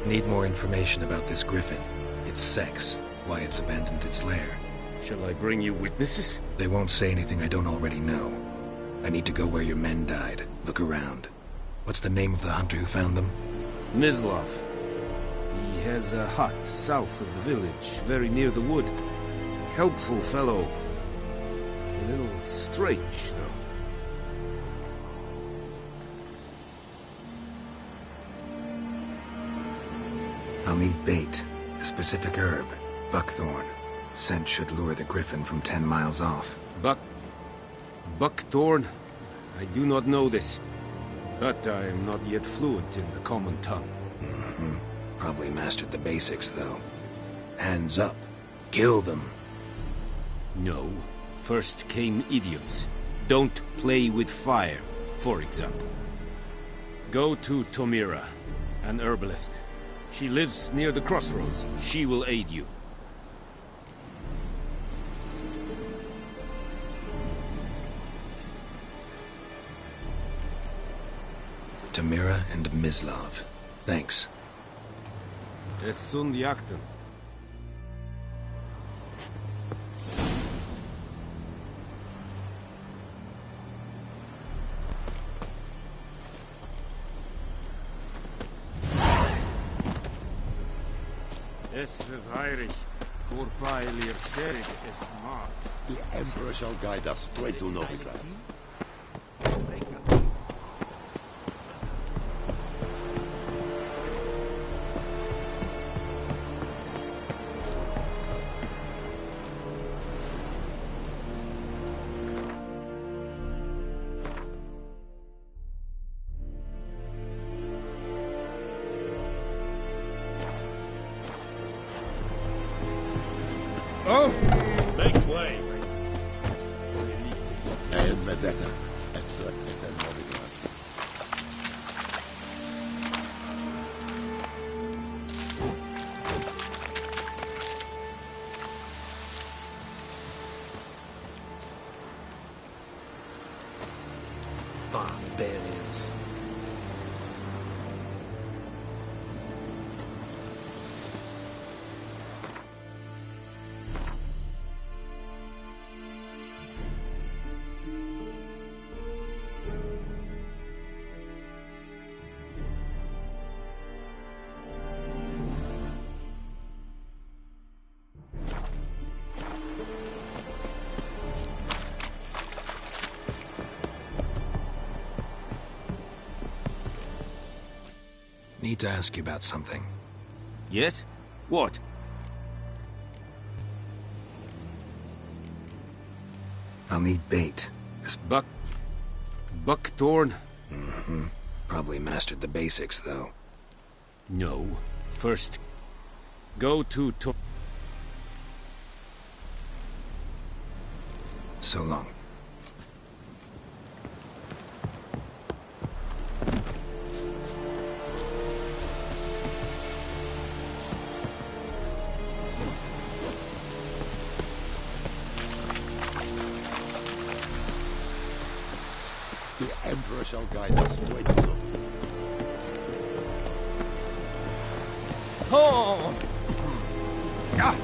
Need more information about this griffin. Its sex, why it's abandoned its lair. Shall I bring you witnesses? They won't say anything I don't already know. I need to go where your men died. Look around. What's the name of the hunter who found them? Mislav. He has a hut south of the village, very near the wood. Helpful fellow. A little strange, though. I'll need bait. A specific herb. Buckthorn. Scent should lure the griffin from 10 miles off. Buckthorn? I do not know this. But I am not yet fluent in the common tongue. Probably mastered the basics, though. Hands up. Kill them. No. First came idioms. Don't play with fire, for example. Go to Tomira, an herbalist. She lives near the crossroads. She will aid you. Tomira and Mislav. Thanks. Es sunt jakten. Es veirig. Corpailir serig es mat. The Emperor shall guide us straight to Novigrad. Make way! And Vendetta. Esther is in Novigrad. Barbarians. Need to ask you about something. Yes? What? I'll need bait. Buckthorn? Probably mastered the basics, though. No. First, go to So long. The Emperor shall guide us straight to Novigrad. Oh! Ah!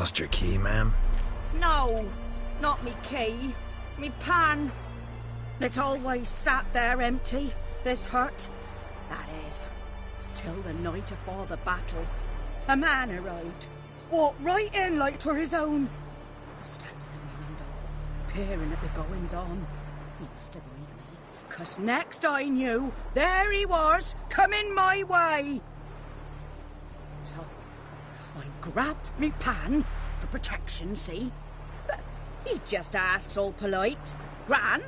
Lost your key, ma'am? No, not me key. Me pan. It's always sat there empty, this hut. That is, till the night afore the battle. A man arrived, walked right in like 'twere his own. Was standing in my window, peering at the goings-on. He must have read me, 'cause next I knew, there he was, coming my way. So, I grabbed me pan, for protection, see? But he just asks all polite, Gran,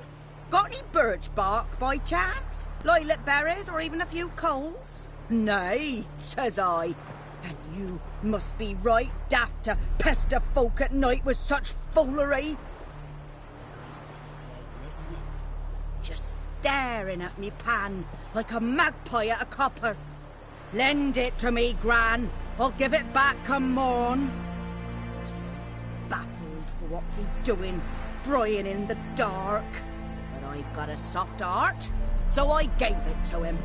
got any birch bark by chance? Lilac berries or even a few coals? Nay, says I. And you must be right daft to pester folk at night with such foolery. But I sees he ain't listening, just staring at me pan like a magpie at a copper. Lend it to me, Gran. I'll give it back come morn. I was right baffled for what's he doing, frying in the dark. But I've got a soft heart, so I gave it to him.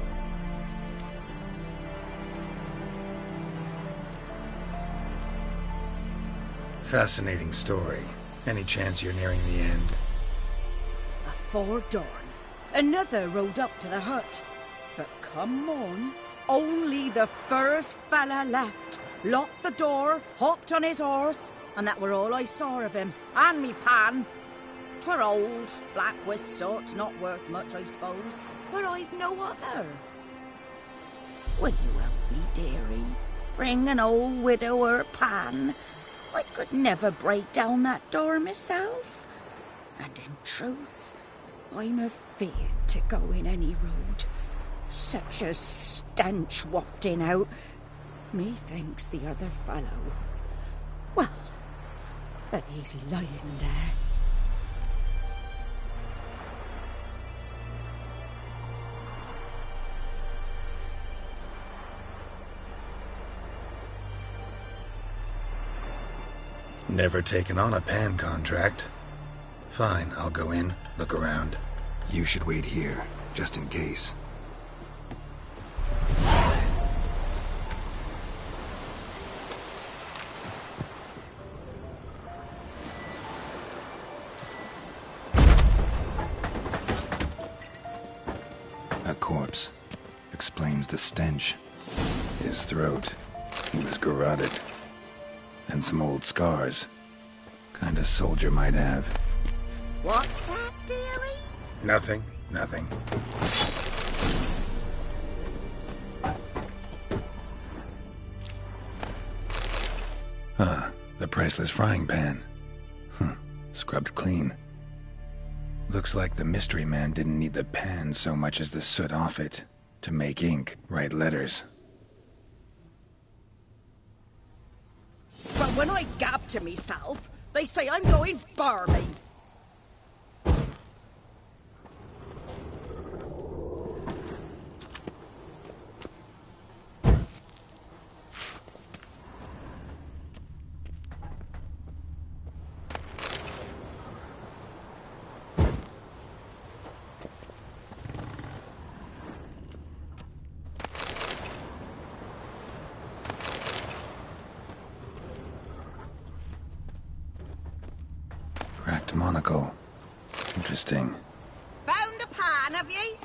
Fascinating story. Any chance you're nearing the end? Afore dawn, another rode up to the hut. But come on, only the first fella left. Locked the door, hopped on his horse, and that were all I saw of him. And me pan. 'Twere old, black with soot, not worth much, I suppose. But I've no other. Will you help me, dearie? Bring an old widower pan. I could never break down that door myself. And in truth, I'm afeard to go in any road. Such a stench wafting out. Methinks the other fellow, well, that he's lying there. Never taken on a pan contract. Fine, I'll go in, look around. You should wait here, just in case. A corpse. Explains the stench. His throat. He was garroted. And some old scars. Kind of soldier might have. What's that, dearie? Nothing. The priceless frying pan. Scrubbed clean. Looks like the mystery man didn't need the pan so much as the soot off it to make ink, write letters. But when I gab to myself, they say I'm going barley. Cracked monocle. Interesting. Found the pan, have ye?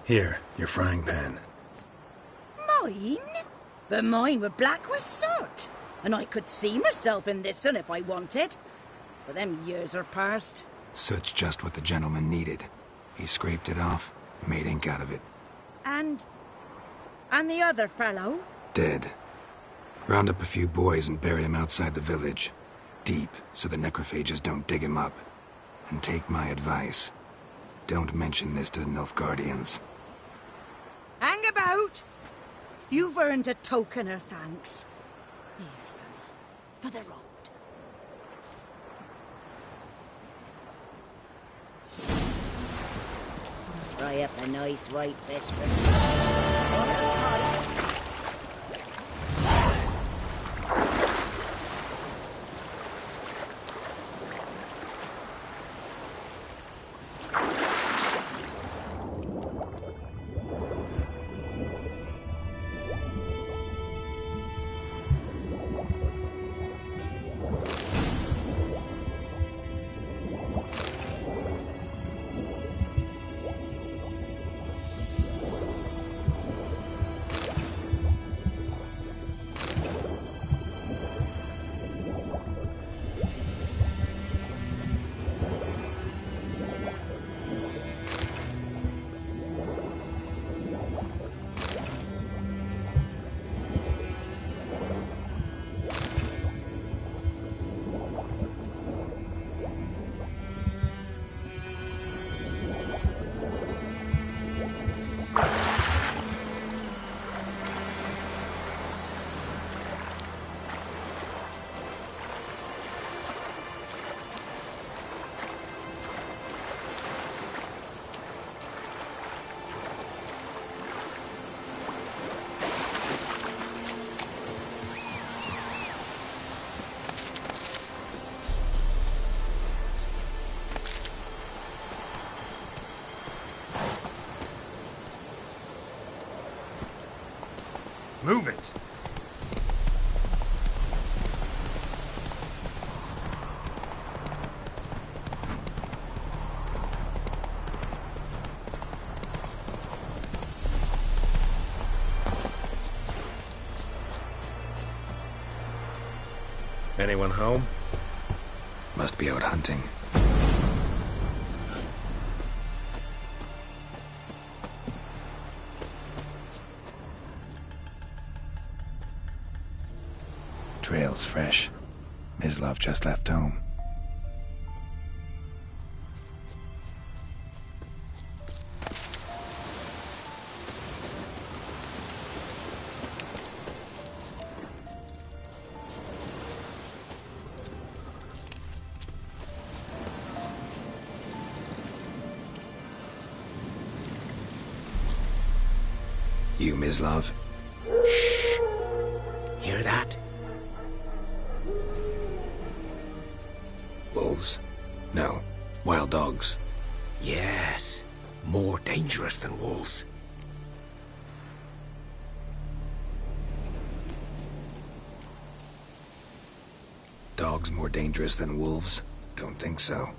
Here, your frying pan. Mine? But mine were black with soot. And I could see myself in this one if I wanted. But them years are past. Soot's just what the gentleman needed. He scraped it off, made ink out of it. And the other fellow? Dead. Round up a few boys and bury him outside the village. Deep, so the necrophages don't dig him up. And take my advice. Don't mention this to the Nilfgaardians. Hang about! You've earned a token of thanks. Here, sonny, for the road. Fry up a nice white mistress. Move it! Anyone home? Must be out hunting. Trail's fresh. Mislav just left home. You, Mislav? Shh! Hear that? Wolves? No. Wild dogs. Yes. More dangerous than wolves. Dogs more dangerous than wolves? Don't think so.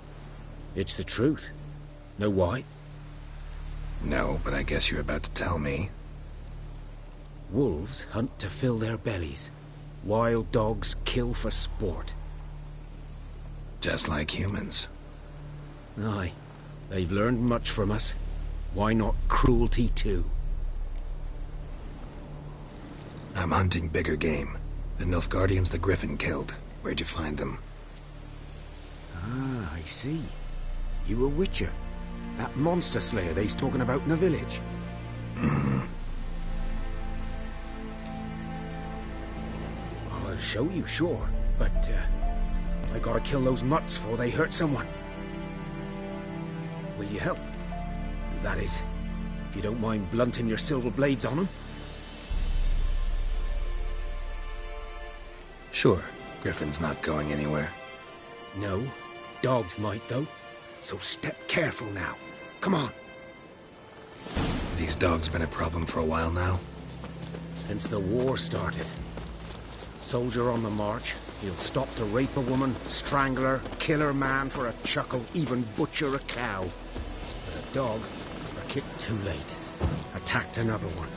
It's the truth. Know why? No, but I guess you're about to tell me. Wolves hunt to fill their bellies. Wild dogs kill for sport. Just like humans. Aye. They've learned much from us. Why not cruelty too? I'm hunting bigger game. The Nilfgaardians the Griffin killed. Where'd you find them? Ah, I see. You a witcher. That monster slayer they's talking about in the village. I'll show you, sure. But, I gotta kill those mutts before they hurt someone. Will you help? That is, if you don't mind blunting your silver blades on them. Sure. Griffin's not going anywhere. No. Dogs might, though. So step careful now. Come on. These dogs been a problem for a while now? Since the war started. Soldier on the march, he'll stop to rape a woman, strangle her, kill her man for a chuckle, even butcher a cow. But a dog, a kick too late, attacked another one.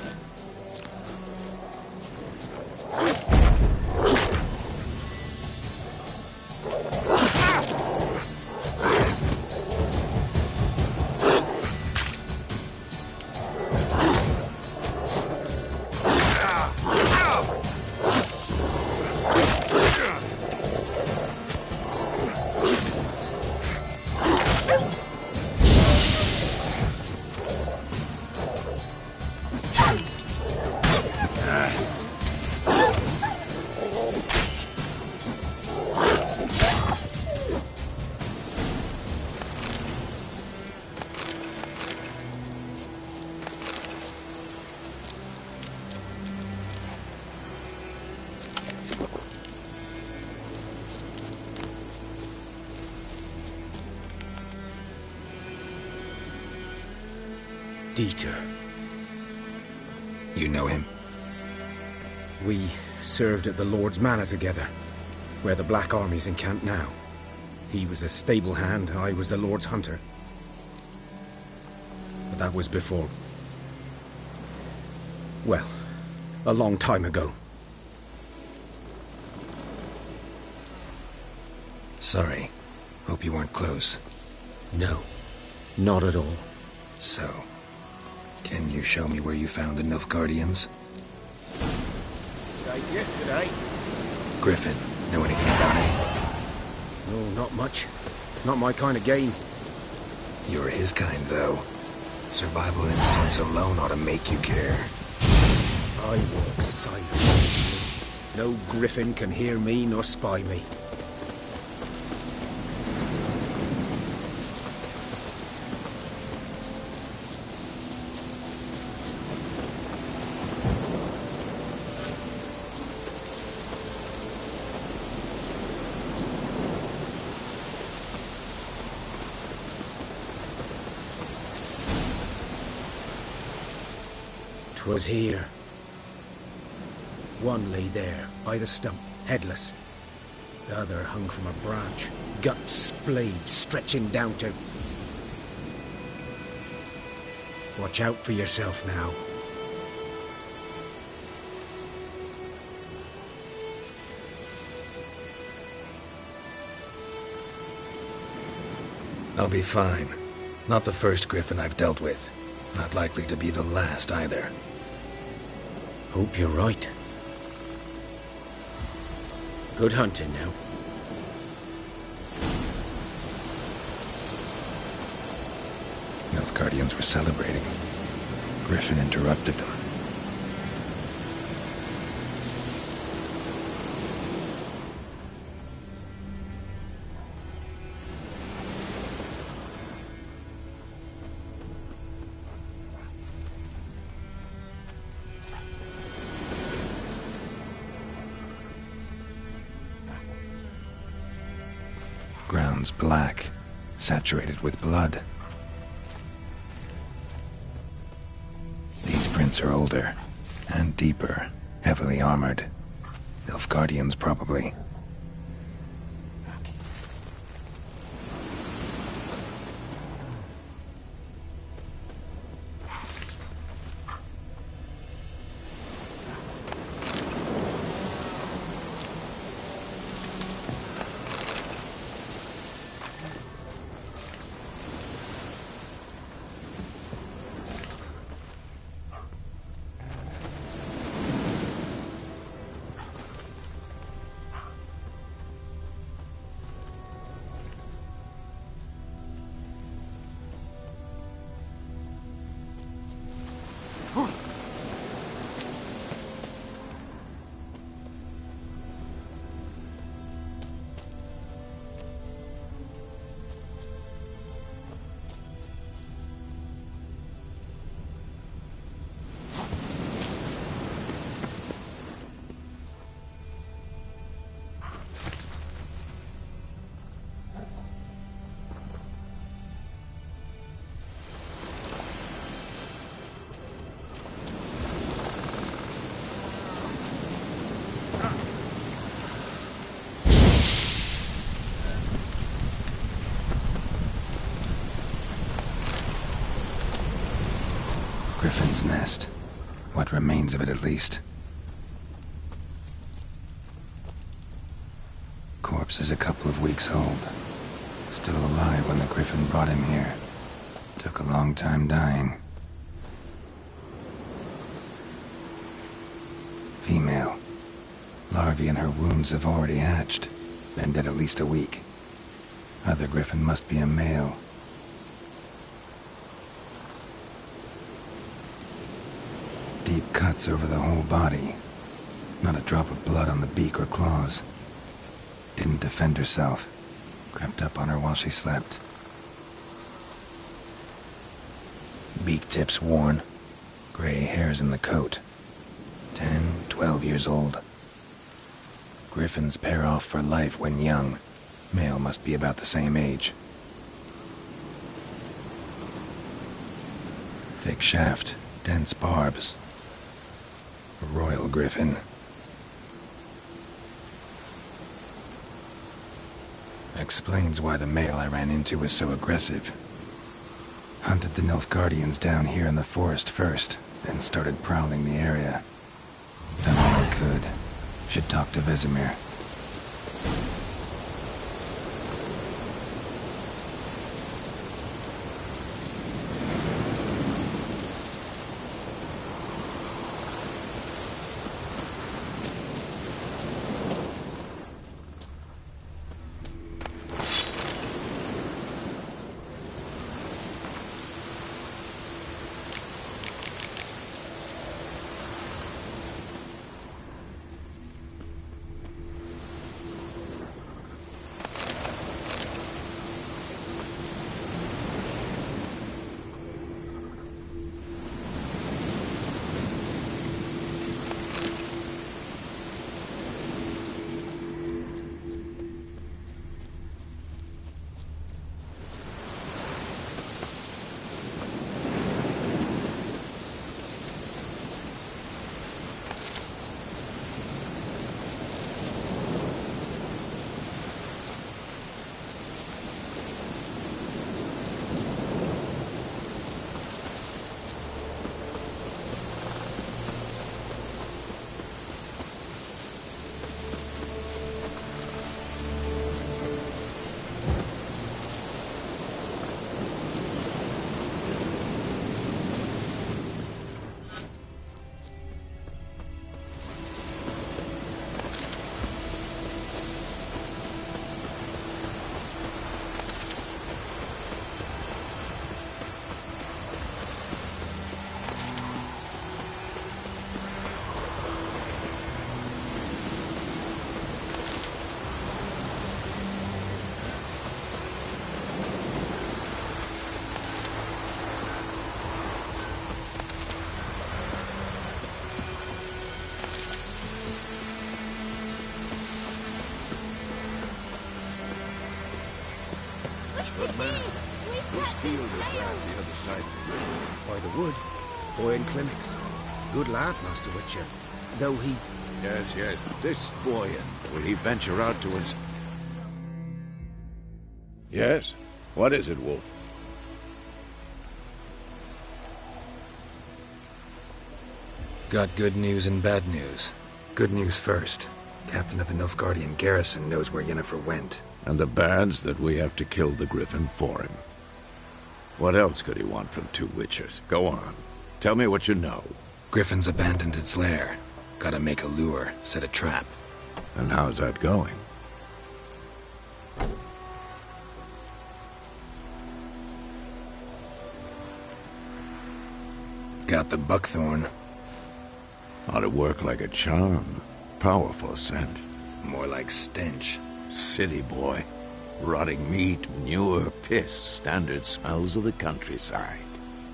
Dieter. You know him? We served at the Lord's Manor together, where the Black Army's encamped now. He was a stable hand, I was the Lord's hunter. But that was before... well, a long time ago. Sorry. Hope you weren't close. No, not at all. So, can you show me where you found the Nilfgaardians? G'day. Griffin, know anything about him? No, not much. Not my kind of game. You're his kind, though. Survival instincts alone ought to make you care. I walk silent. No griffin can hear me nor spy me. Was here. One lay there, by the stump, headless. The other hung from a branch, guts splayed, stretching down to... Watch out for yourself now. I'll be fine. Not the first Griffin I've dealt with. Not likely to be the last either. Hope you're right. Good hunting now. Nilfgaardians were celebrating. Griffin interrupted them. Ground's black, saturated with blood. These prints are older, and deeper, heavily armored. Nilfgaardians, probably. Griffin's nest. What remains of it, at least. Corpse is a couple of weeks old. Still alive when the Griffin brought him here. Took a long time dying. Female. Larvae in her wounds have already hatched. Been dead at least a week. Other Griffin must be a male. Deep cuts over the whole body. Not a drop of blood on the beak or claws. Didn't defend herself. Crept up on her while she slept. Beak tips worn. Gray hairs in the coat. 10, 12 years old. Griffins pair off for life when young. Male must be about the same age. Thick shaft, dense barbs. A royal Griffin. Explains why the male I ran into was so aggressive. Hunted the Nilfgaardians down here in the forest first, then started prowling the area. Done all I could. Should talk to Vesemir. man. Whose field is that the other side of the river? By the wood. Boy in clinics. Good lad, Master Witcher. Though he... Yes, this boy. Will he venture out to us? Yes? What is it, Wolf? Got good news and bad news. Good news first. Captain of a Nilfgaardian garrison knows where Yennefer went. And the bad's that we have to kill the Griffin for him. What else could he want from two Witchers? Go on. Tell me what you know. Griffin's abandoned its lair. Gotta make a lure, set a trap. And how's that going? Got the buckthorn. Ought to work like a charm. Powerful scent. More like stench. City boy. Rotting meat, manure, piss. Standard smells of the countryside.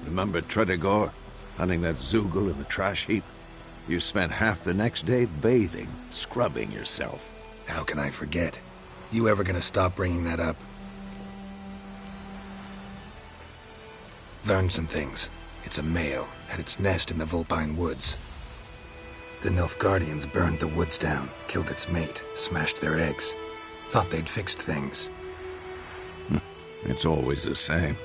Remember Tredegor? Hunting that Zoogle in the trash heap? You spent half the next day bathing, scrubbing yourself. How can I forget? You ever gonna stop bringing that up? Learned some things. It's a male, had its nest in the Vulpine Woods. The Nilfgaardians burned the woods down, killed its mate, smashed their eggs. Thought they'd fixed things. It's always the same.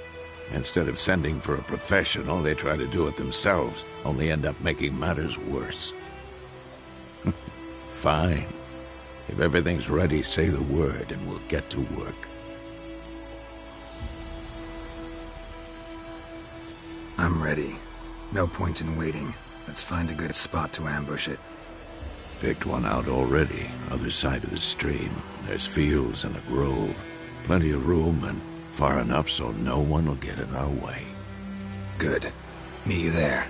Instead of sending for a professional, they try to do it themselves, only end up making matters worse. Fine. If everything's ready, say the word and we'll get to work. I'm ready. No point in waiting. Let's find a good spot to ambush it. Picked one out already, other side of the stream. There's fields and a grove. Plenty of room and far enough so no one will get in our way. Good. Meet you there.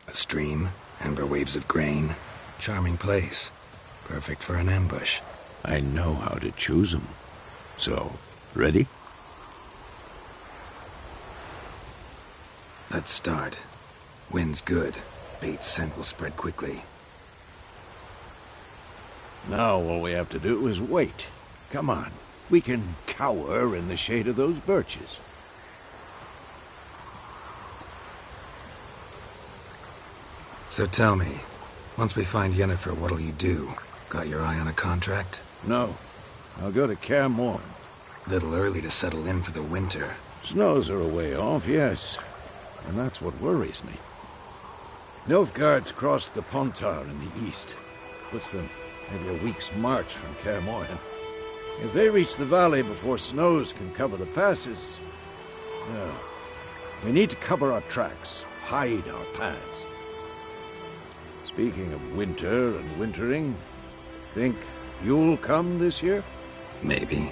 A stream, amber waves of grain. Charming place. Perfect for an ambush. I know how to choose them. So, ready? Let's start. Wind's good. Bait's scent will spread quickly. Now all we have to do is wait. Come on. We can cower in the shade of those birches. So tell me, once we find Yennefer, what'll you do? Got your eye on a contract? No. I'll go to Kaer Morhen. Little early to settle in for the winter. Snows are a way off, yes. And that's what worries me. Nilfgaard's crossed the Pontar in the east. Puts them maybe a week's march from Kaer Morhen. If they reach the valley before snows can cover the passes... well, we need to cover our tracks, hide our paths. Speaking of winter and wintering, think you'll come this year? Maybe.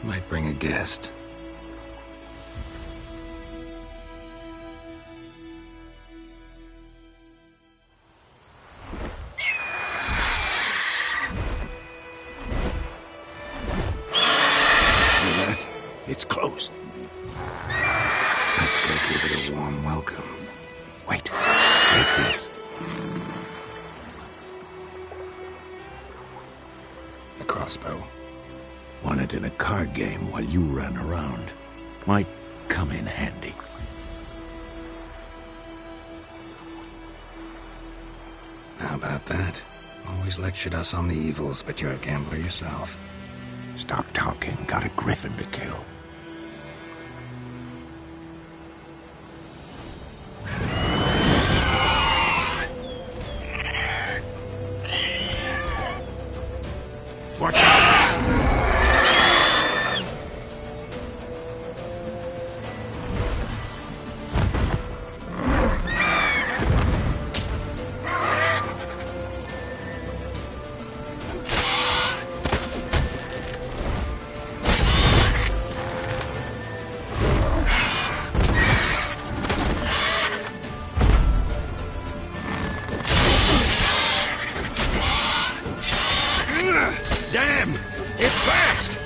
Might bring a guest. It's closed. Let's go give it a warm welcome. Wait. Take this. A crossbow. Won it in a card game while you ran around. Might come in handy. How about that? Always lectured us on the evils, but you're a gambler yourself. Stop talking. Got a griffin to kill. Watch out! Damn! It's fast!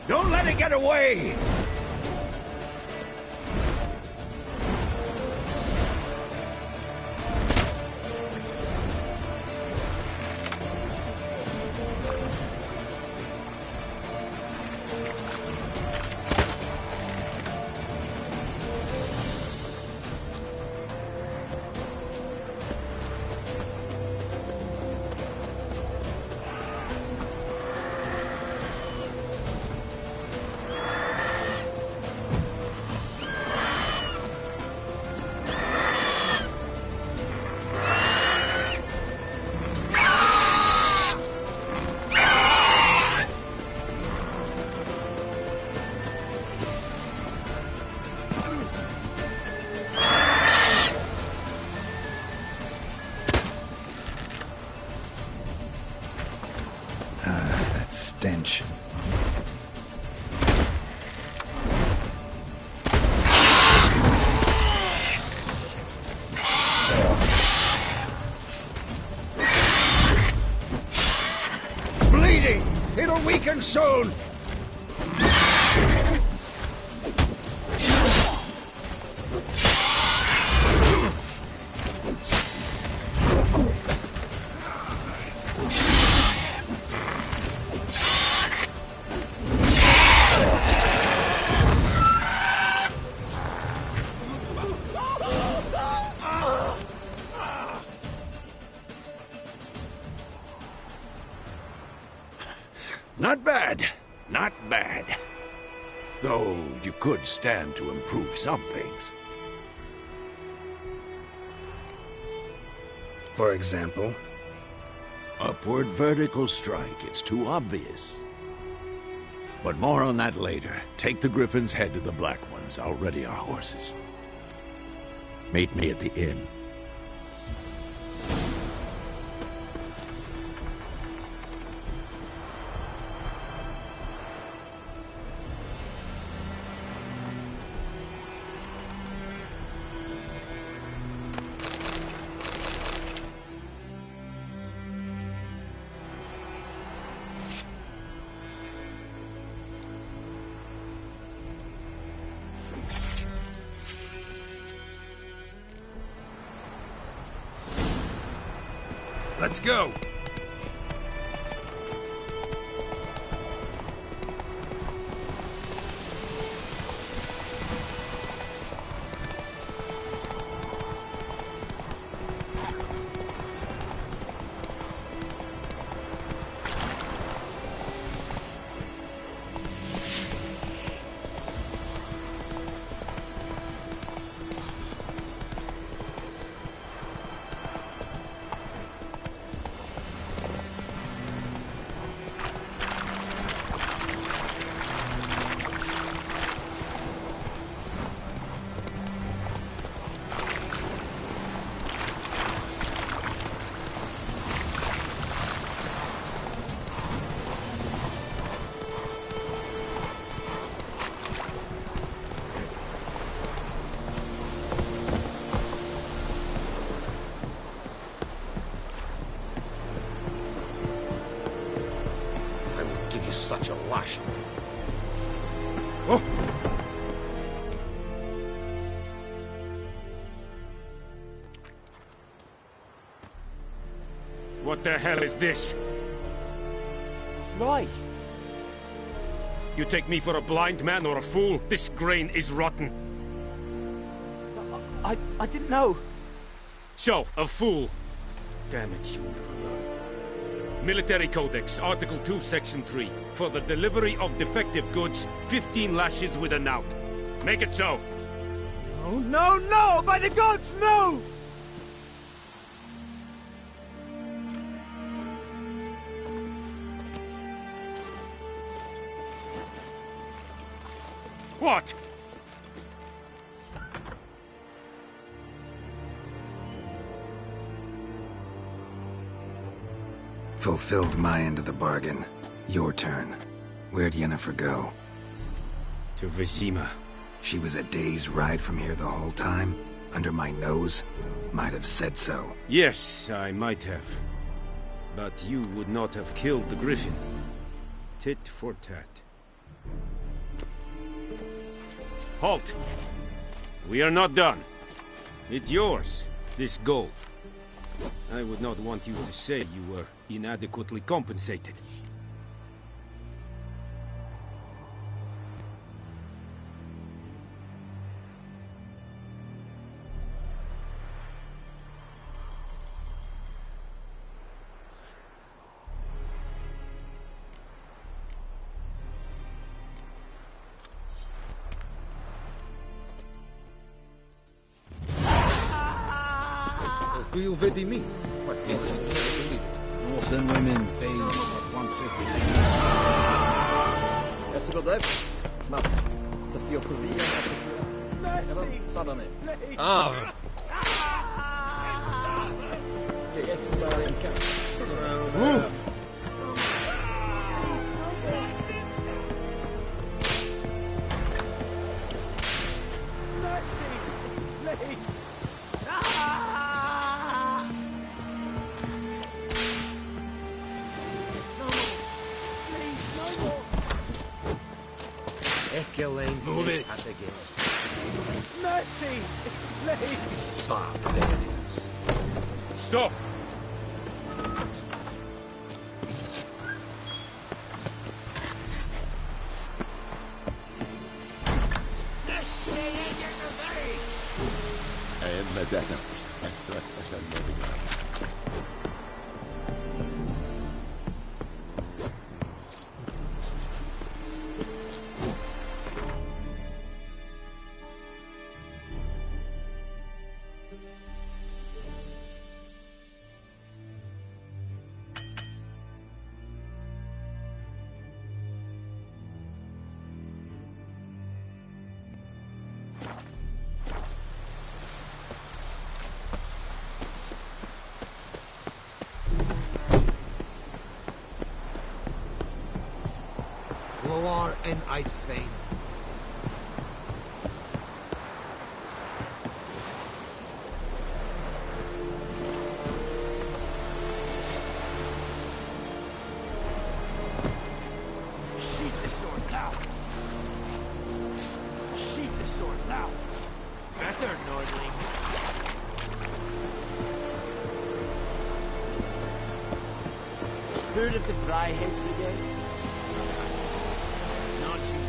Don't let it get away! Stench. Bleeding! It'll weaken soon! Not bad. Not bad. Though you could stand to improve some things. For example? Upward vertical strike. It's too obvious. But more on that later. Take the Griffin's head to the Black Ones. I'll ready our horses. Meet me at the inn. Let's go! such a lash. Oh! What the hell is this? Right. You take me for a blind man or a fool? This grain is rotten. I didn't know. So, a fool. Damn it, you never learn. Military Codex, Article 2, Section 3. For the delivery of defective goods, 15 lashes with a knout. Make it so. No, no, no! By the gods, no! What? Fulfilled my end of the bargain. Your turn. Where'd Yennefer go? To Vizima. She was a day's ride from here the whole time? Under my nose? Might have said so. Yes, I might have. But you would not have killed the Griffin. Tit for tat. Halt! We are not done. It's yours, this gold. I would not want you to say you were inadequately compensated. Do you vedi me? What is it? Believe it. Norse and women bathe at once every Jag ska gå där. Snabbt. För se om teorin är sadda mig. Ah! Det är så där en katt. Mercy! Please! Move it! Mercy! Please! Barbarians. Stop! مدادا أسرق أسد نبينا Loar and I'd fain. Sheath the sword now. Sheath the sword now. Better, Nordling. Heard of the Vryheid Brigade? Not you.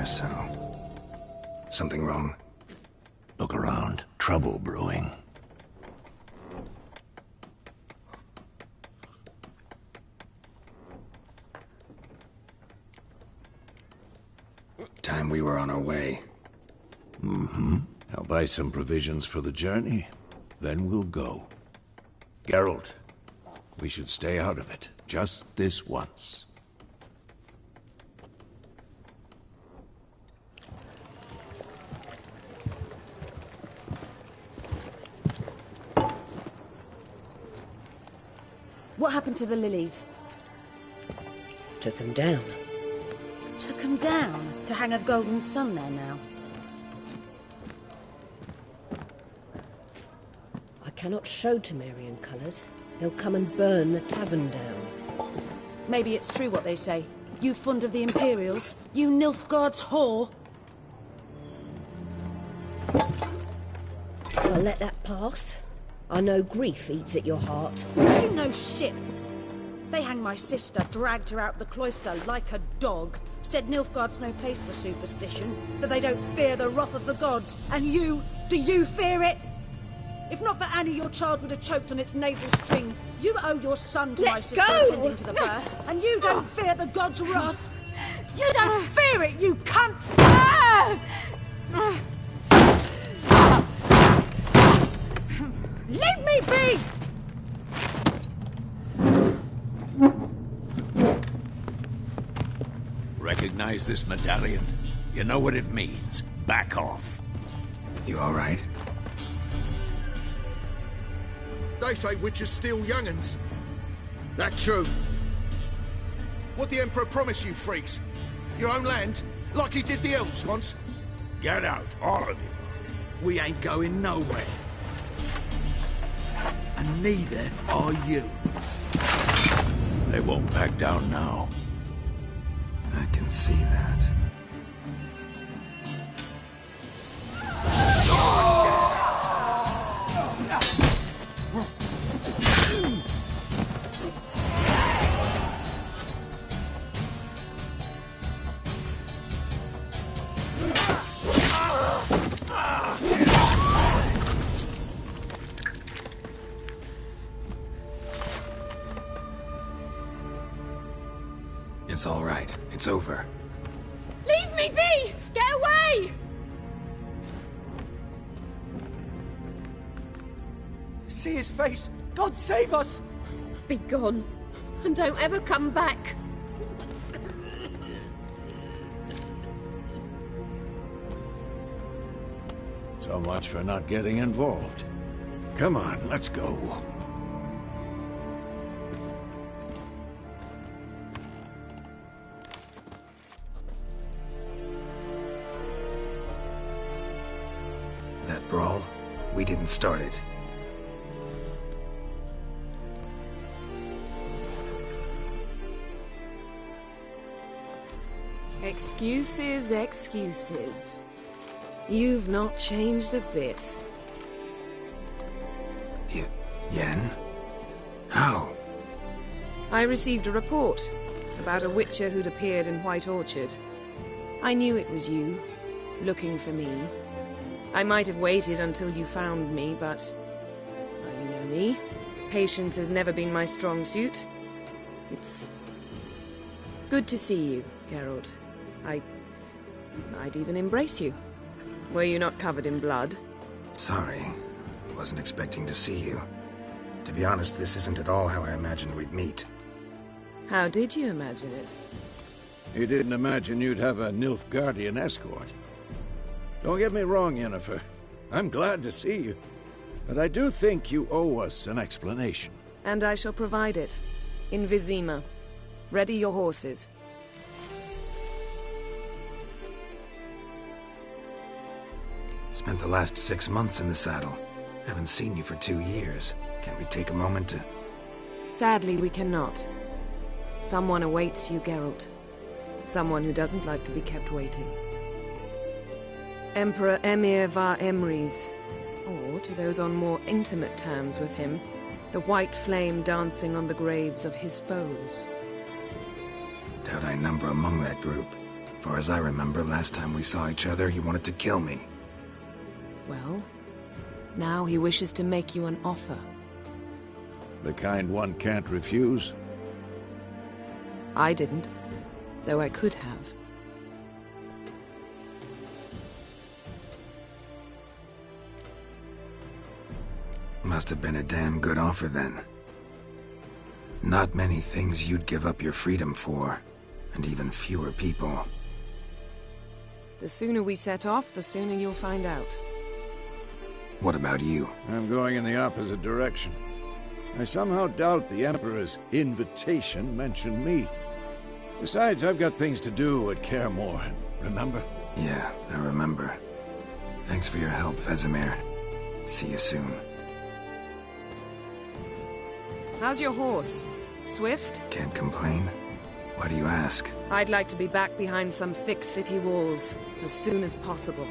or so. Something wrong? Look around. Trouble brewing. Time we were on our way. Mm-hmm. I'll buy some provisions for the journey. Then we'll go. Geralt, we should stay out of it. Just this once. What happened to the lilies? Took him down. Took them down to hang a golden sun there now. I cannot show Temerian colours. They'll come and burn the tavern down. Maybe it's true what they say. You fond of the Imperials? You Nilfgaard's whore? I'll let that pass. I know grief eats at your heart. You know shit. They hanged my sister, dragged her out the cloister like a dog. Said Nilfgaard's no place for superstition, that they don't fear the wrath of the gods. And you, do you fear it? If not for Annie, your child would have choked on its navel string. You owe your son to my sister attending to the birth, and you don't fear the gods' wrath. You don't fear it, you cunt! Leave me be! Recognize this medallion? You know what it means. Back off. You all right? They say witches steal young'uns. That true? What the Emperor promised you, freaks? Your own land? Like he did the elves once? Get out, all of you. We ain't going nowhere. And neither are you. They won't back down now. I can see that. It's all right. It's over. Leave me be! Get away! See his face! God save us! Be gone, and don't ever come back. So much for not getting involved. Come on, let's go. That brawl, we didn't start it. Excuses, excuses. You've not changed a bit. Yen? How? I received a report about a witcher who'd appeared in White Orchard. I knew it was you, looking for me. I might have waited until you found me, but... well, you know me. Patience has never been my strong suit. It's... good to see you, Geralt. I'd even embrace you. Were you not covered in blood? Sorry. Wasn't expecting to see you. To be honest, this isn't at all how I imagined we'd meet. How did you imagine it? You didn't imagine you'd have a Nilfgaardian escort. Don't get me wrong, Yennefer. I'm glad to see you. But I do think you owe us an explanation. And I shall provide it. In Vizima. Ready your horses. Spent the last 6 months in the saddle. Haven't seen you for 2 years. Can't we take a moment to... Sadly, we cannot. Someone awaits you, Geralt. Someone who doesn't like to be kept waiting. Emperor Emhyr var Emreis, or to those on more intimate terms with him, the white flame dancing on the graves of his foes. Doubt I number among that group. far as I remember, last time we saw each other, he wanted to kill me. Well, now he wishes to make you an offer. The kind one can't refuse? I didn't, though I could have. Must have been a damn good offer then. Not many things you'd give up your freedom for, and even fewer people. The sooner we set off, the sooner you'll find out. What about you? I'm going in the opposite direction. I somehow doubt the Emperor's invitation mentioned me. Besides, I've got things to do at Kaer Morhen, remember? Yeah, I remember. Thanks for your help, Vesemir. See you soon. How's your horse? Swift? Can't complain. Why do you ask? I'd like to be back behind some thick city walls as soon as possible.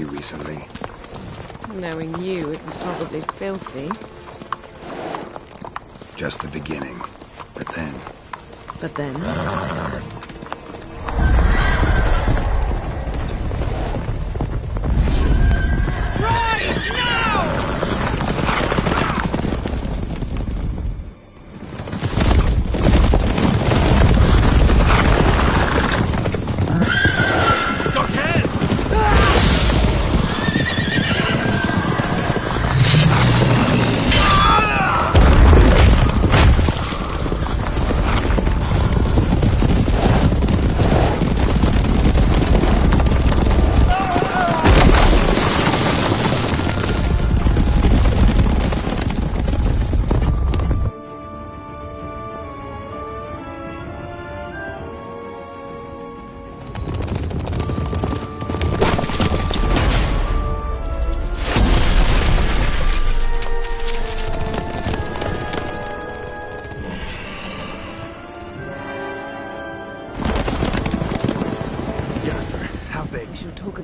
Recently. Knowing you, it was probably filthy. Just the beginning. But then... But then?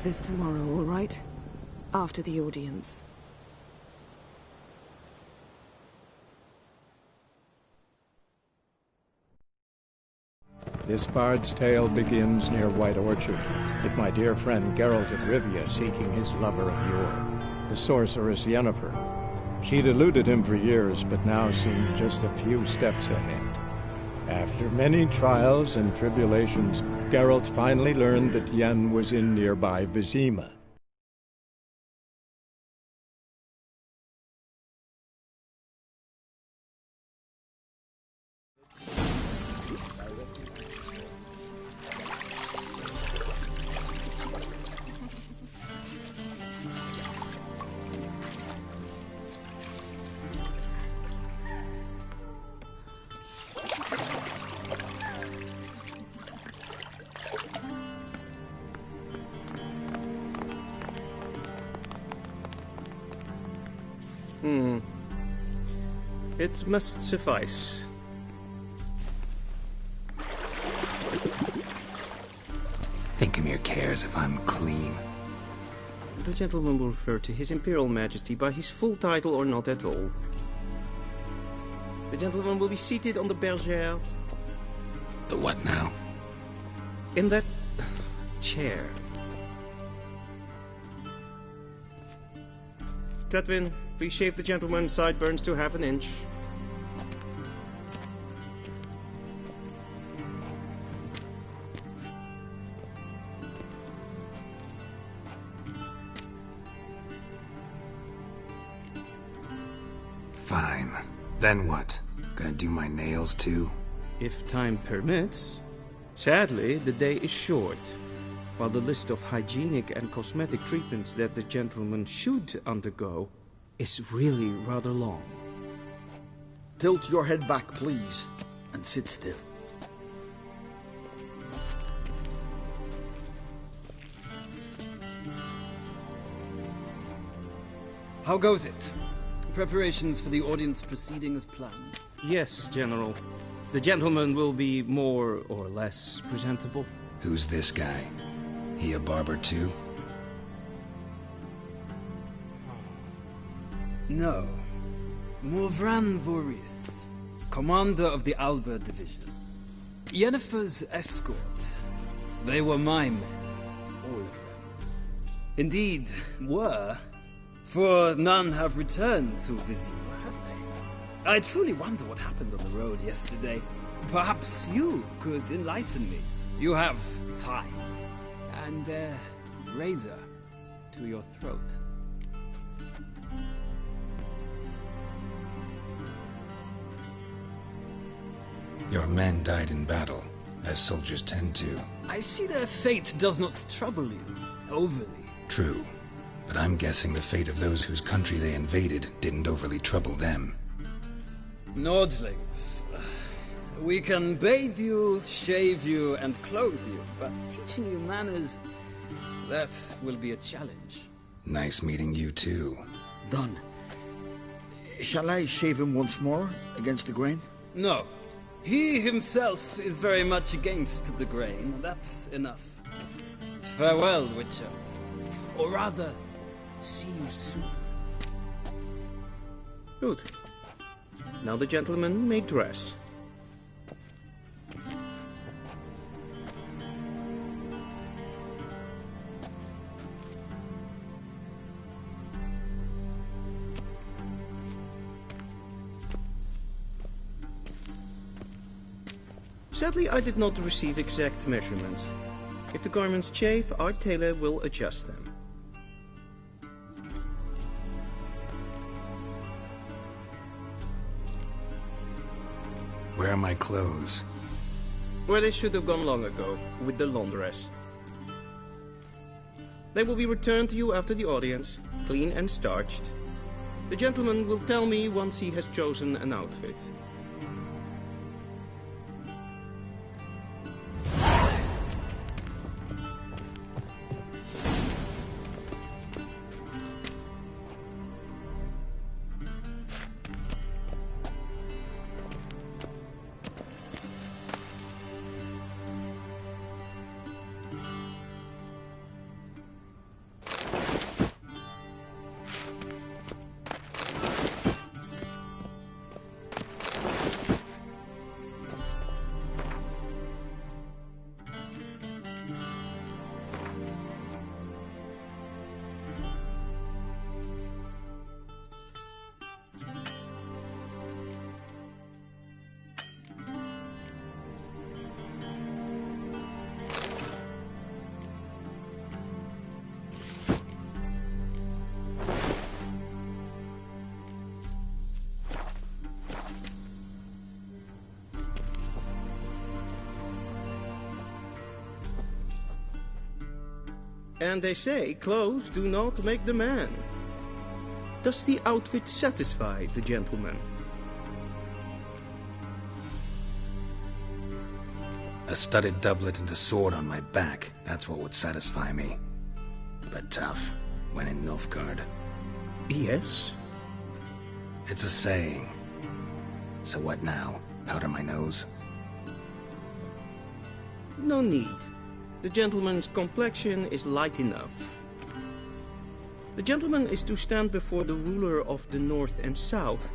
This tomorrow, all right? After the audience. This bard's tale begins near White Orchard, with my dear friend Geralt of Rivia seeking his lover of yore, the sorceress Yennefer. She'd eluded him for years, but now seemed just a few steps ahead. After many trials and tribulations, Geralt finally learned that Yen was in nearby Vizima. It must suffice. Thinkemere cares if I'm clean. The gentleman will refer to His Imperial Majesty by his full title or not at all. The gentleman will be seated on the bergère. The what now? In that chair. Tedwin, please shave the gentleman's sideburns to half an inch. Fine. Then what? Gonna do my nails too? If time permits. Sadly, the day is short, while the list of hygienic and cosmetic treatments that the gentleman should undergo is really rather long. Tilt your head back, please, and sit still. How goes it? Preparations for the audience proceeding as planned? Yes, General. The gentleman will be more or less presentable. Who's this guy? He a barber too? No. Morvran Voorhis, commander of the Alba Division. Yennefer's escort. They were my men, all of them. Indeed, were. For none have returned to Vizima, have they? I truly wonder what happened on the road yesterday. Perhaps you could enlighten me. You have time. And a razor to your throat. Your men died in battle, as soldiers tend to. I see their fate does not trouble you overly. True, but I'm guessing the fate of those whose country they invaded didn't overly trouble them. Nordlings. We can bathe you, shave you, and clothe you, but teaching you manners, that will be a challenge. Nice meeting you too. Done. Shall I shave him once more, against the grain? No. He himself is very much against the grain. That's enough. Farewell, Witcher. Or rather, see you soon. Good. Now the gentleman may dress. Sadly, I did not receive exact measurements. If the garments chafe, our tailor will adjust them. Where are my clothes? Where they should have gone long ago, with the laundress. They will be returned to you after the audience, clean and starched. The gentleman will tell me once he has chosen an outfit. And they say clothes do not make the man. Does the outfit satisfy the gentleman? A studded doublet and a sword on my back, that's what would satisfy me. But tough, when in Nilfgaard. Yes? It's a saying. So what now? Powder my nose? No need. The gentleman's complexion is light enough. The gentleman is to stand before the ruler of the North and South.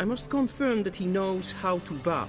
I must confirm that he knows how to bow.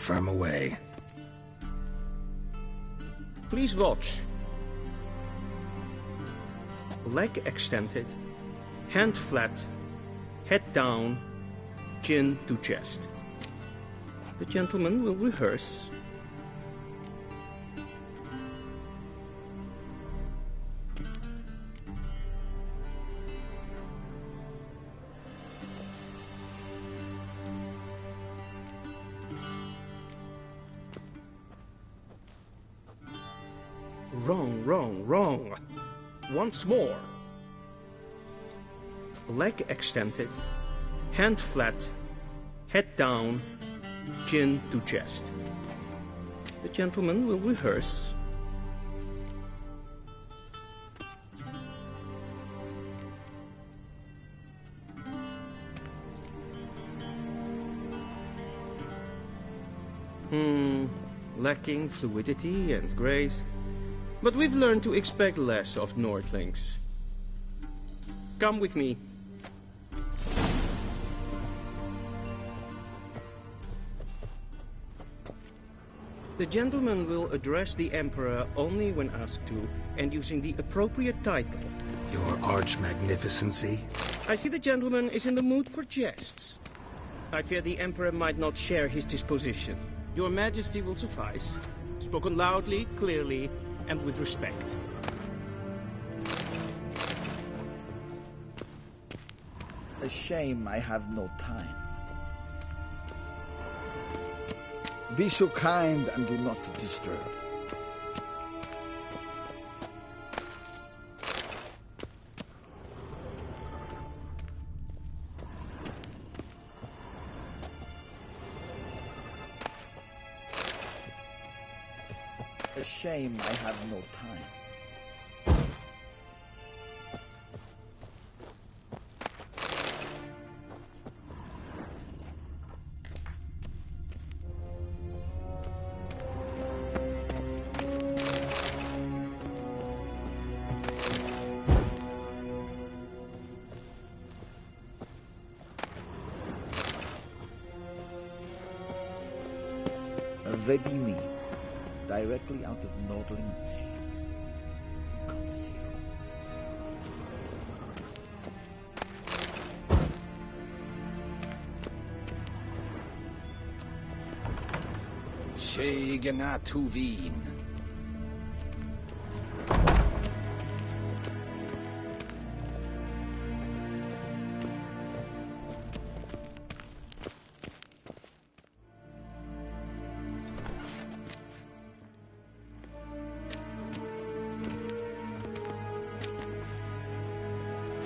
Firm away. Please watch. Leg extended, hand flat, head down, chin to chest. The gentleman will rehearse. Wrong, wrong, wrong. Once more. Leg extended, hand flat, head down, chin to chest. The gentleman will rehearse. Lacking fluidity and grace. But we've learned to expect less of Nordlings. Come with me. The gentleman will address the Emperor only when asked to, and using the appropriate title. Your Arch-Magnificency? I see the gentleman is in the mood for jests. I fear the Emperor might not share his disposition. Your Majesty will suffice. Spoken loudly, clearly, and with respect. A shame I have no time. Be so kind and do not disturb. A shame I have no time. Ready me. Directly out of Nordling tales. Inconceivable. Shegana Tuvin.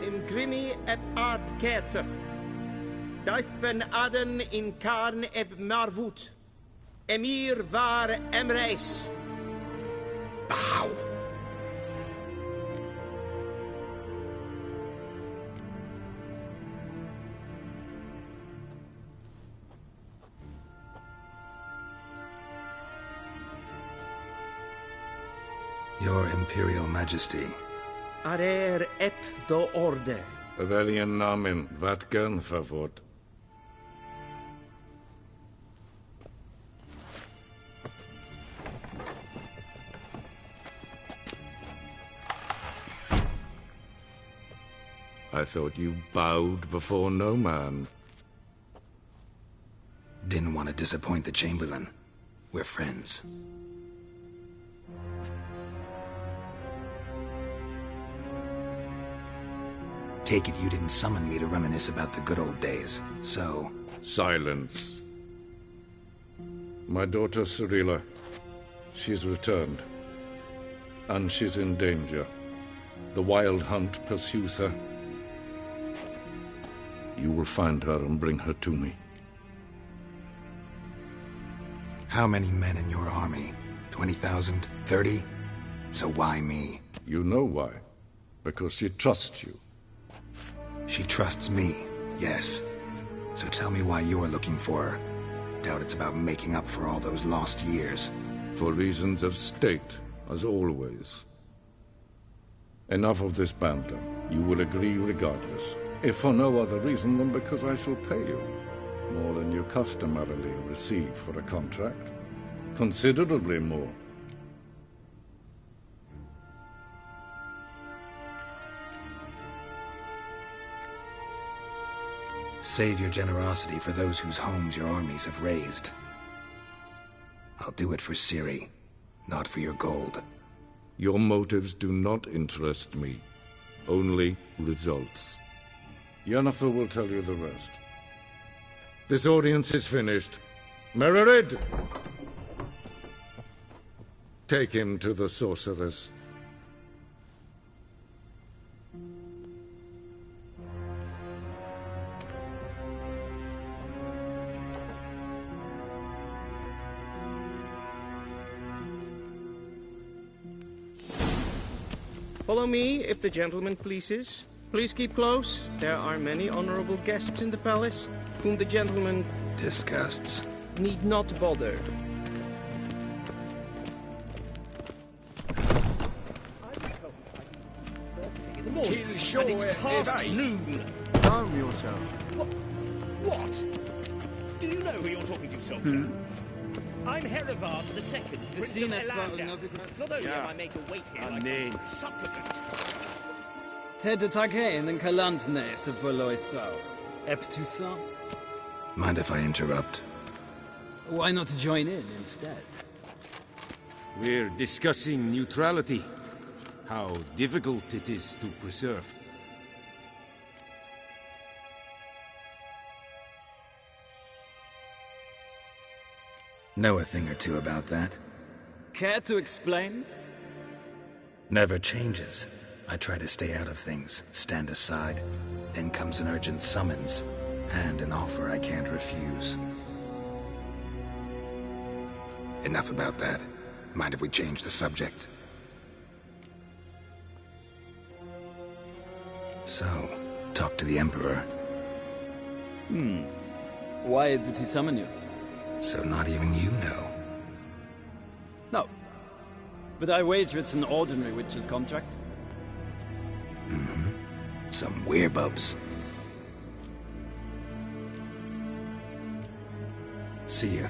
Imgrimi et art ketzer. Daifen aden in karn eb marvut. Emir var emreis. Bow. Your Imperial Majesty. Arer ep the orde. Velian namen, vatgen favort. I thought you bowed before no man. Didn't want to disappoint the Chamberlain. We're friends. Take it you didn't summon me to reminisce about the good old days, so... Silence. My daughter Cirilla, she's returned. And she's in danger. The Wild Hunt pursues her. You will find her and bring her to me. How many men in your army? 20,000? 30? So why me? You know why. Because she trusts you. She trusts me, yes. So tell me why you're looking for her. Doubt it's about making up for all those lost years. For reasons of state, as always. Enough of this banter. You will agree regardless. If for no other reason than because I shall pay you. more than you customarily receive for a contract. Considerably more. Save your generosity for those whose homes your armies have razed. I'll do it for Ciri, not for your gold. Your motives do not interest me. Only results. Yennefer will tell you the rest. This audience is finished. Mererid! Take him to the sorceress. Follow me, if the gentleman pleases. Please keep close. There are many honorable guests in the palace, whom the gentleman... disgusts. ...need not bother. Till sure and it's past day. noon. Calm yourself. What? Do you know who you're talking to, soldier? I'm Herivard II, Prince of Elander. Not only am I made to wait here like some supplicant. Ted Taghain and Kalantnes of Valoisau. Eptusan? Mind if I interrupt? Why not join in instead? We're discussing neutrality. How difficult it is to preserve. Know a thing or two about that? Care to explain? Never changes. I try to stay out of things, stand aside. Then comes an urgent summons, and an offer I can't refuse. Enough about that. Mind if we change the subject? So, talk to the Emperor. Why did he summon you? So not even you know. No. But I wager it's an ordinary witcher's contract. Mm-hmm. Some werebubs. See ya.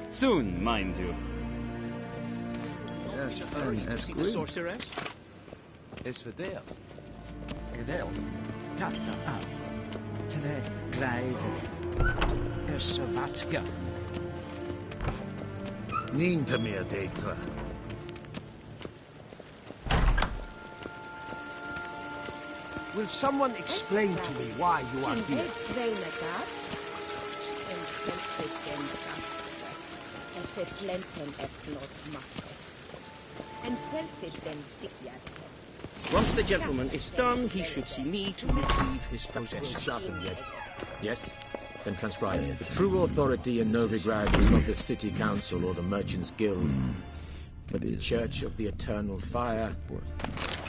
Soon, mind you. Yes, To see the sorceress? Is for death. Edel, katta af, tre greid, Vatka. Ninta mer detra. Will someone explain to me why you are here? Once the gentleman is done, he should see me to retrieve his possessions. Sharpened yet. Yes? Then transcribe. The true authority in Novigrad is not the city council or the merchants' guild, but the Church of the Eternal Fire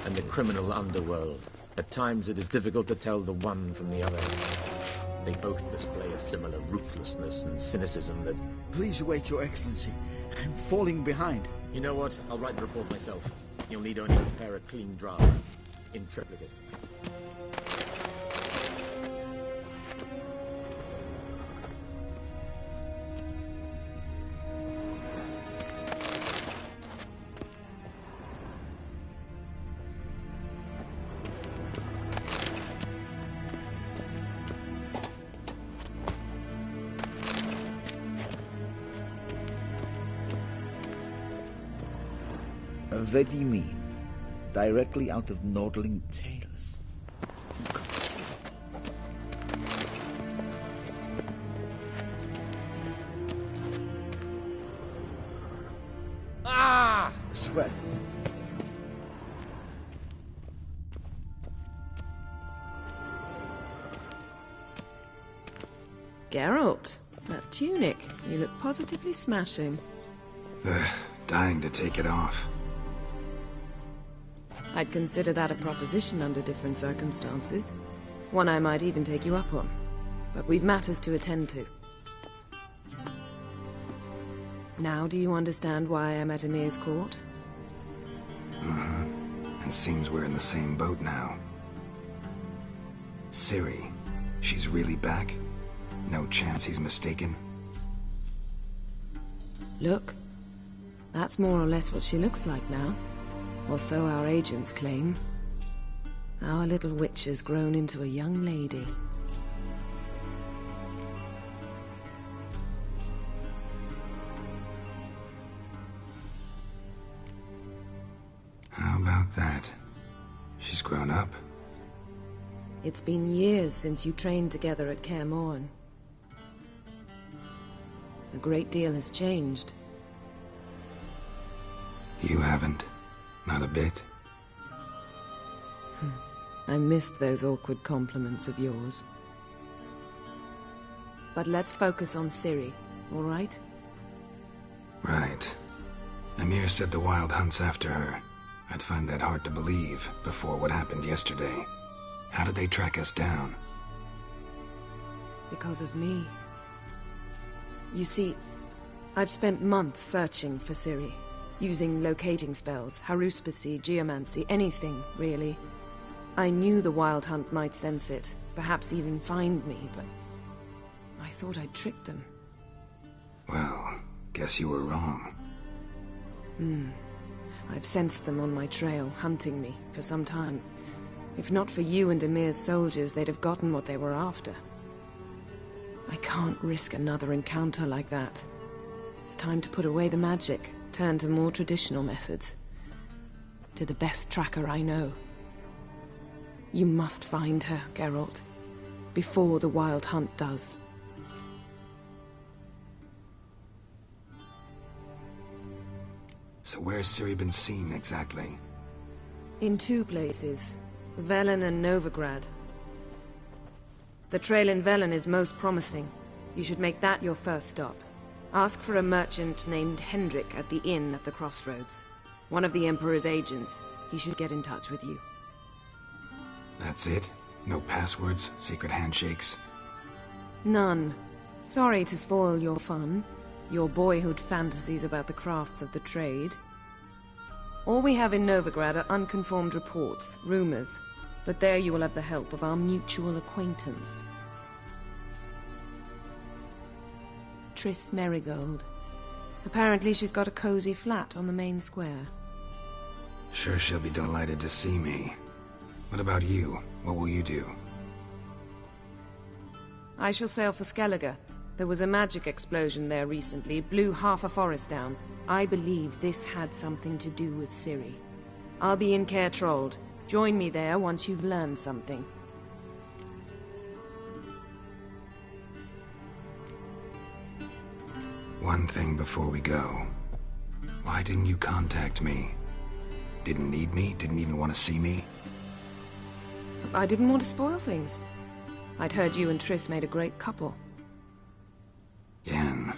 and the criminal underworld. At times it is difficult to tell the one from the other. They both display a similar ruthlessness and cynicism that... Please wait, Your Excellency. I'm falling behind. You know what? I'll write the report myself. You'll need only prepare a clean draft. In triplicate. Vedimin, directly out of Nordling Tales. Ah! Stress. Geralt, that tunic. You look positively smashing. Dying to take it off. I'd consider that a proposition under different circumstances. One I might even take you up on. But we've matters to attend to. Now do you understand why I'm at Emir's court? Mm-hmm. And seems we're in the same boat now. Ciri, she's really back? No chance he's mistaken? Look. That's more or less what she looks like now. Or so our agents claim. Our little witch has grown into a young lady. How about that? She's grown up. It's been years since you trained together at Kaer Morhen. A great deal has changed. You haven't. Not a bit. I missed those awkward compliments of yours. But let's focus on Ciri, all right? Right. Emhyr said the Wild Hunt's after her. I'd find that hard to believe before what happened yesterday. How did they track us down? Because of me. You see, I've spent months searching for Ciri, using locating spells, haruspicy, geomancy, anything, really. I knew the Wild Hunt might sense it, perhaps even find me, but I thought I'd tricked them. Well, guess you were wrong. I've sensed them on my trail, hunting me, for some time. If not for you and Emhyr's soldiers, they'd have gotten what they were after. I can't risk another encounter like that. It's time to put away the magic, turn to more traditional methods. To the best tracker I know. You must find her, Geralt, before the Wild Hunt does. So where's Ciri been seen, exactly? In two places, Velen and Novigrad. The trail in Velen is most promising. You should make that your first stop. Ask for a merchant named Hendrik at the inn at the crossroads. One of the Emperor's agents. He should get in touch with you. That's it? No passwords, secret handshakes? None. Sorry to spoil your fun. Your boyhood fantasies about the crafts of the trade. All we have in Novigrad are unconfirmed reports, rumors. But there you will have the help of our mutual acquaintance. Triss Merigold. Apparently she's got a cozy flat on the main square. Sure she'll be delighted to see me. What about you? What will you do? I shall sail for Skellige. There was a magic explosion there recently, blew half a forest down. I believe this had something to do with Ciri. I'll be in Caer Trolde. Join me there once you've learned something. One thing before we go. Why didn't you contact me? Didn't need me? Didn't even want to see me? I didn't want to spoil things. I'd heard you and Triss made a great couple. Yen,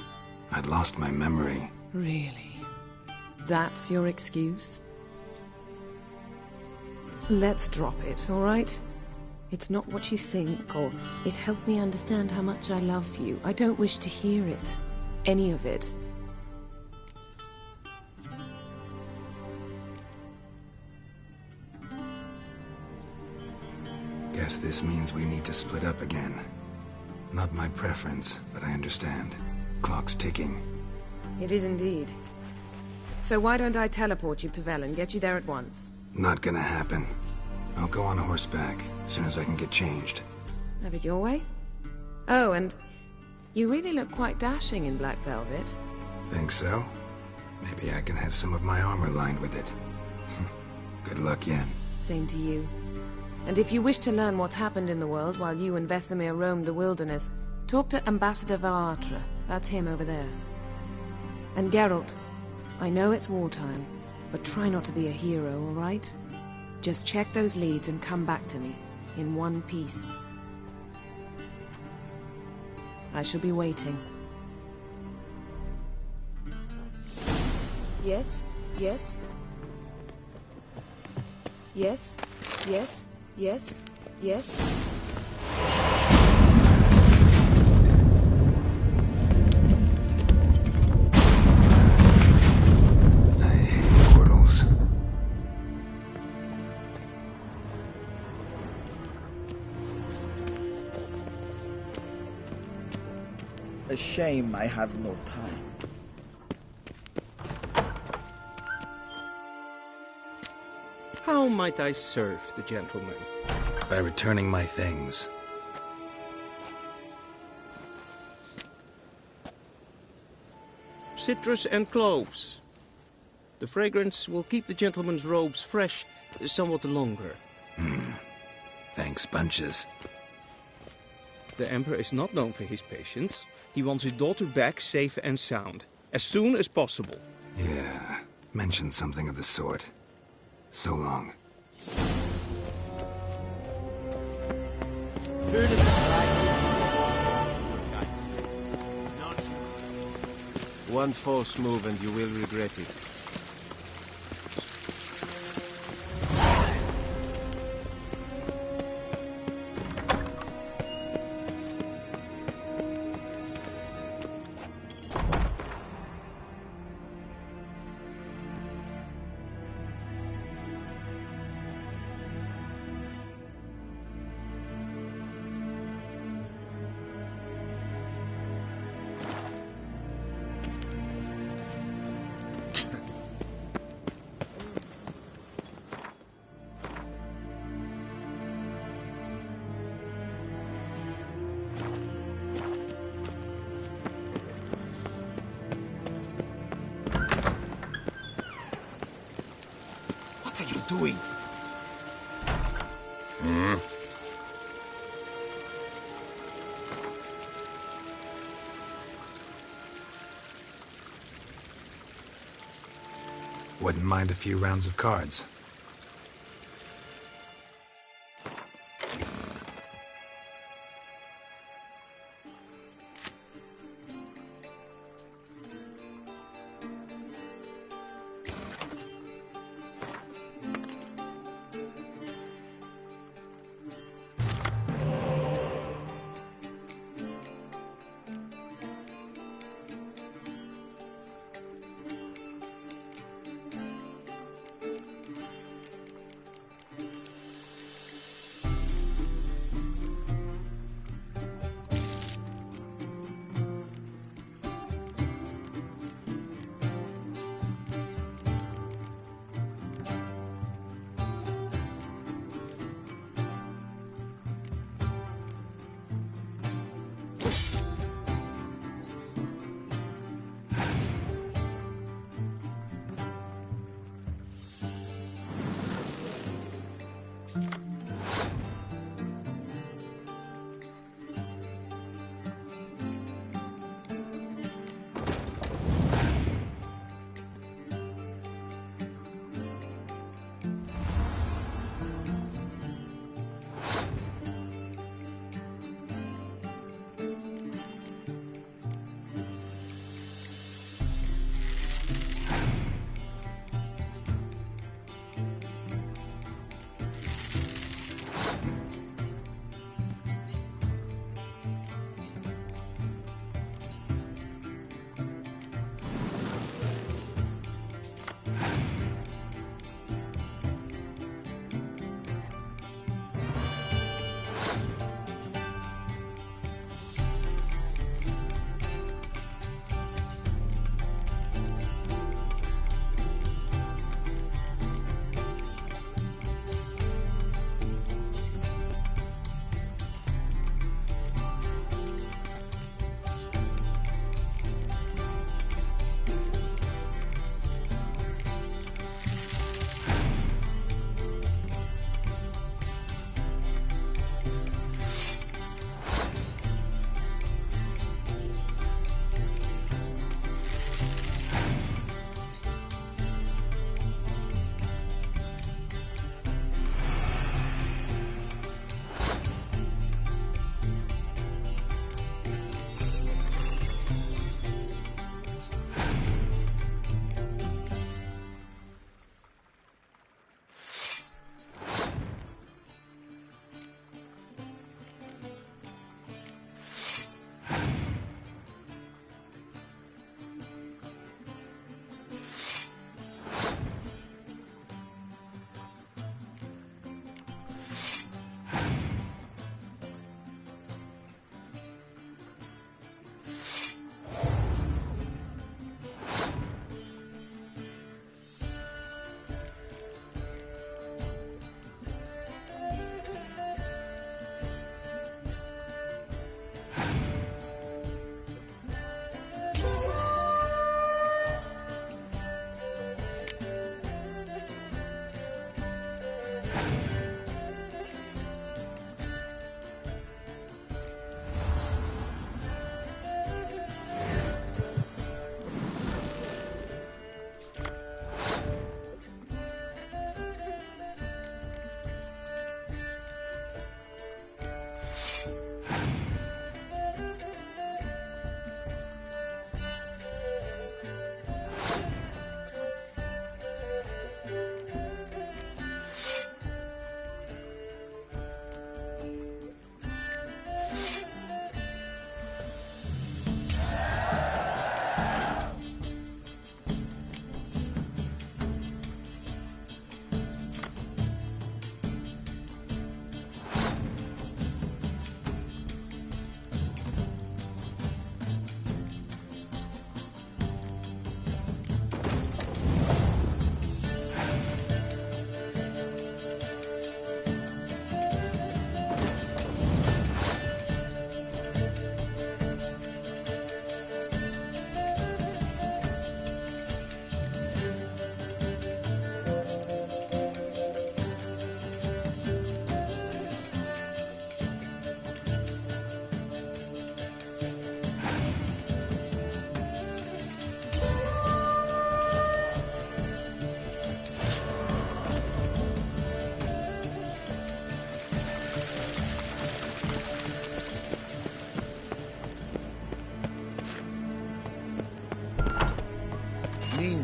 I'd lost my memory. Really? That's your excuse? Let's drop it, all right? It's not what you think, or it helped me understand how much I love you. I don't wish to hear it. Any of it. Guess this means we need to split up again. Not my preference, but I understand. Clock's ticking. It is indeed. So why don't I teleport you to Velen, get you there at once? Not gonna happen. I'll go on horseback, as soon as I can get changed. Have it your way? Oh, and you really look quite dashing in black velvet. Think so? Maybe I can have some of my armor lined with it. Good luck, Yen. Same to you. And if you wish to learn what's happened in the world while you and Vesemir roamed the wilderness, talk to Ambassador Varatra. That's him over there. And Geralt, I know it's wartime, but try not to be a hero, all right? Just check those leads and come back to me, in one piece. I shall be waiting. Yes? Yes? Yes? Yes? Yes? Yes? A shame I have no time. How might I serve the gentleman? By returning my things. Citrus and cloves. The fragrance will keep the gentleman's robes fresh somewhat longer. Thanks, bunches. The Emperor is not known for his patience. He wants his daughter back safe and sound, as soon as possible. Yeah, mentioned something of the sort. So long. One false move and you will regret it. What are you doing? Wouldn't mind a few rounds of cards.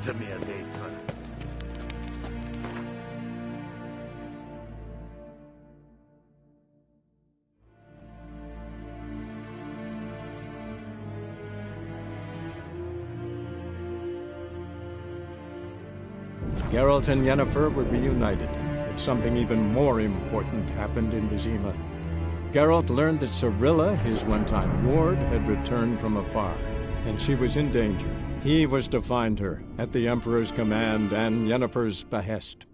a mere daytime. Geralt and Yennefer were reunited, but something even more important happened in Vizima. Geralt learned that Cirilla, his one-time ward, had returned from afar, and she was in danger. He was to find her, at the Emperor's command and Yennefer's behest.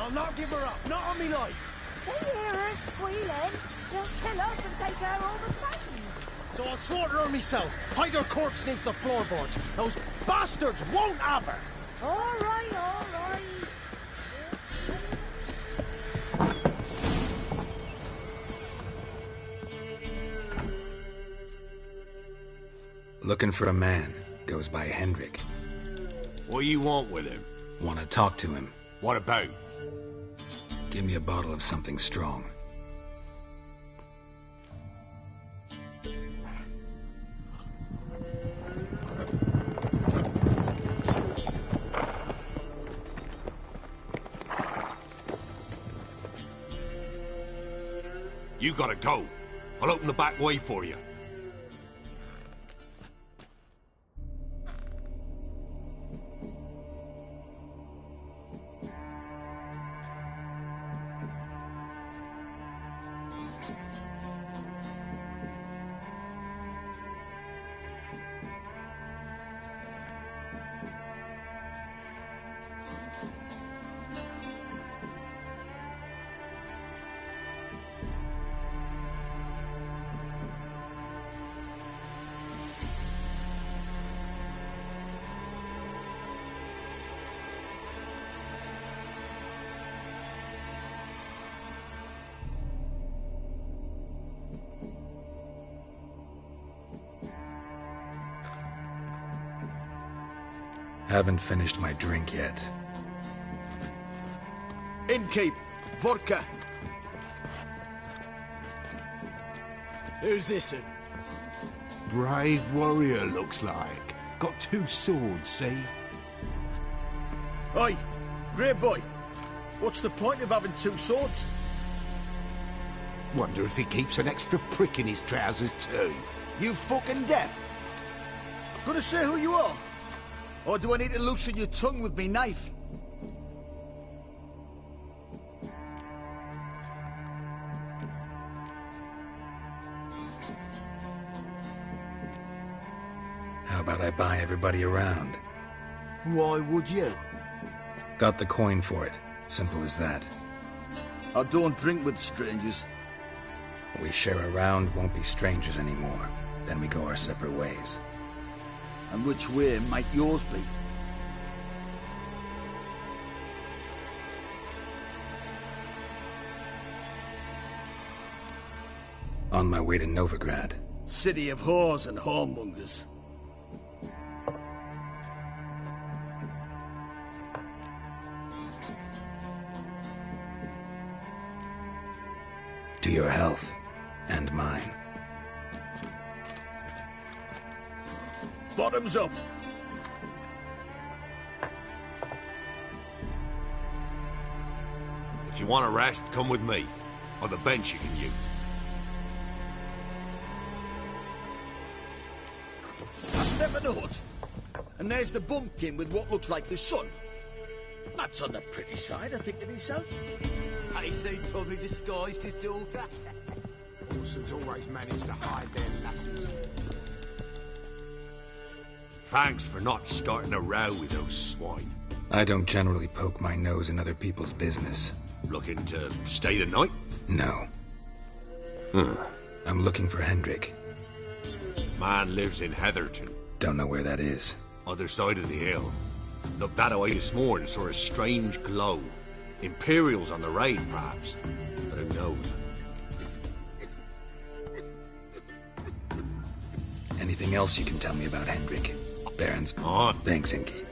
I'll not give her up. Not on me life. They hear her squealing. They'll kill us and take her all the same. So I'll slaughter her myself. Hide her corpse neath the floorboards. Those bastards won't have her. All right, all right. Looking for a man. Goes by Hendrik. What do you want with him? Want to talk to him. What about? Give me a bottle of something strong. You gotta go. I'll open the back way for you. Haven't finished my drink yet. Innkeep, vodka. Who's this? Brave warrior, looks like. Got 2 swords, see? Oi, grey boy. What's the point of having 2 swords? Wonder if he keeps an extra prick in his trousers too. You fucking deaf? Gonna say who you are? Or do I need to loosen your tongue with me knife? How about I buy everybody around? Why would you? Got the coin for it. Simple as that. I don't drink with strangers. We share a round, won't be strangers anymore. Then we go our separate ways. And which way might yours be? On my way to Novigrad. City of whores and whoremongers. To your health. And mine. Bottoms up! If you want a rest, come with me. Or the bench you can use. I step in the hut, and there's the bumpkin with what looks like the sun. That's on the pretty side, I think to myself. I say probably disguised his daughter. Orsons always manage to hide their lasses. Thanks for not starting a row with those swine. I don't generally poke my nose in other people's business. Looking to stay the night? No. I'm looking for Hendrik. Man lives in Heatherton. Don't know where that is. Other side of the hill. Looked that away this morning, saw a strange glow. Imperials on the raid, perhaps. But who knows? Anything else you can tell me about Hendrik? Barons. On. Thanks, Innkeep.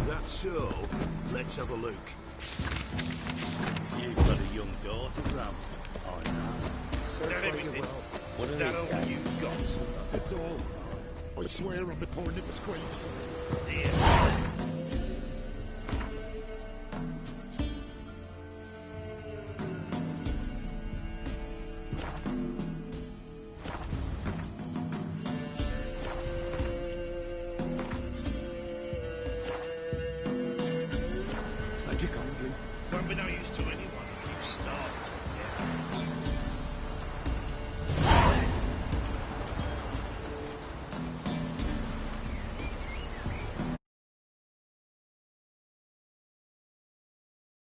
That's so. Let's have a look. You've got a young daughter, Ramsay. I know. Not everything. What are That these all guys? you've got. It's all. I swear on the poor nipper's graves. Thank you kindly. Won't be no use to anyone if you start together.